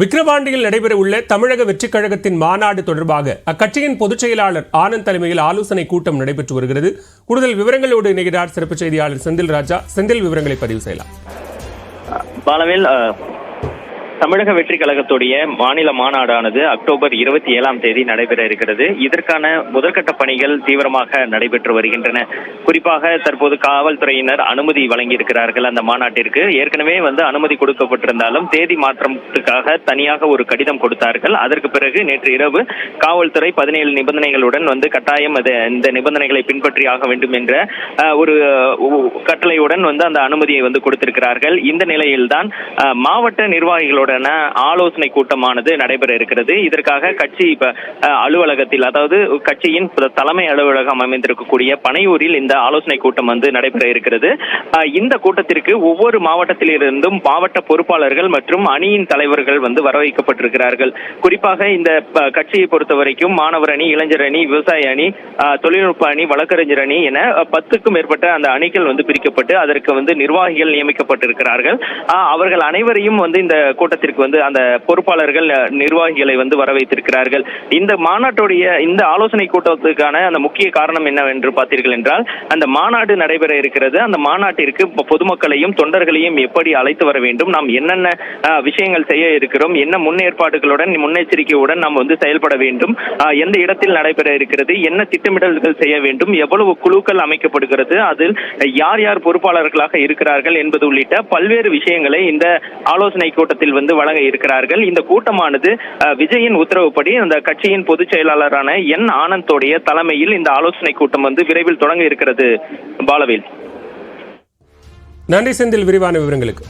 விக்கிரவாண்டியில் நடைபெறவுள்ள தமிழக வெற்றிக் கழகத்தின் மாநாடு தொடர்பாக அக்கட்சியின் பொதுச் செயலாளர் ஆனந்த் தலைமையில் ஆலோசனை கூட்டம் நடைபெற்று வருகிறது. கூடுதல் விவரங்களோடு இணைகிறார் சிறப்பு செய்தியாளர் செந்தில் ராஜா. செந்தில், விவரங்களை பதிவு செய்யலாம். பாலவேல், தமிழக வெற்றி கழகத்துடைய மாநில மாநாடானது அக்டோபர் 27 நடைபெற இருக்கிறது. இதற்கான முதற்கட்ட பணிகள் தீவிரமாக நடைபெற்று வருகின்றன. குறிப்பாக தற்போது காவல்துறையினர் அனுமதி வழங்கியிருக்கிறார்கள். அந்த மாநாட்டிற்கு ஏற்கனவே அனுமதி கொடுக்கப்பட்டிருந்தாலும் தேதி மாற்றத்துக்காக தனியாக ஒரு கடிதம் கொடுத்தார்கள். அதற்கு பிறகு நேற்று இரவு காவல்துறை 17 நிபந்தனைகளுடன் கட்டாயம் இந்த நிபந்தனைகளை பின்பற்றி ஆக வேண்டும் என்ற ஒரு கட்டளையுடன் அந்த அனுமதியை கொடுத்திருக்கிறார்கள். இந்த நிலையில்தான் மாவட்ட நிர்வாகிகளோட ஆலோசனை கூட்டமானது நடைபெற இருக்கிறது. இதற்காக கட்சி அலுவலகத்தில், அதாவது கட்சியின் தலைமை அலுவலகம் அமைந்திருக்கக்கூடிய பனையூரில் இந்த ஆலோசனை கூட்டம் நடைபெற இருக்கிறது. இந்த கூட்டத்திற்கு ஒவ்வொரு மாவட்டத்திலிருந்தும் மாவட்ட பொறுப்பாளர்கள் மற்றும் அணியின் தலைவர்கள் வரவைக்கப்பட்டிருக்கிறார்கள். குறிப்பாக இந்த கட்சியை பொறுத்த வரைக்கும் மாணவர் அணி, இளைஞர் அணி, விவசாய அணி, தொழில்நுட்ப அணி, வழக்கறிஞர் அணி என 10க்கும் மேற்பட்ட அந்த அணிகள் பிரிக்கப்பட்டு அதற்கு நிர்வாகிகள் நியமிக்கப்பட்டிருக்கிறார்கள். அவர்கள் அனைவரையும் இந்த கூட்டத்திற்கு அந்த பொறுப்பாளர்கள் நிர்வாகிகளை வரவைத்திருக்கிறார்கள். இந்த மாநாட்டுடைய இந்த ஆலோசனை கூட்டத்துக்கான அந்த முக்கிய காரணம் என்னவென்று பார்த்தீர்கள் என்றால், அந்த மாநாடு நடைபெற இருக்கிறது. அந்த மாநாட்டிற்கு பொதுமக்களையும் தொண்டர்களையும் எப்படி அழைத்து வர வேண்டும், நாம் என்னென்ன விஷயங்கள் செய்ய இருக்கிறோம், என்ன முன்னேற்பாடுகளுடன் முன்னெச்சரிக்கையுடன் நாம் செயல்பட வேண்டும், எந்த இடத்தில் நடைபெற இருக்கிறது, என்ன திட்டமிடல்கள் செய்ய வேண்டும், எவ்வளவு குழுக்கள் அமைக்கப்படுகிறது, அதில் யார் யார் பொறுப்பாளர்களாக இருக்கிறார்கள் என்பது உள்ளிட்ட பல்வேறு விஷயங்களை இந்த ஆலோசனை கூட்டத்தில் வழங்க இருக்கிறார்கள். இந்த கூட்டமானது விஜயின் உத்தரவுப்படி அந்த கட்சியின் பொதுச் செயலாளரான என் ஆனந்தோடைய தலைமையில் இந்த ஆலோசனை கூட்டம் விரைவில் தொடங்க இருக்கிறது. பாலவேல், நன்றி செந்தில், விரிவான விவரங்களுக்கு.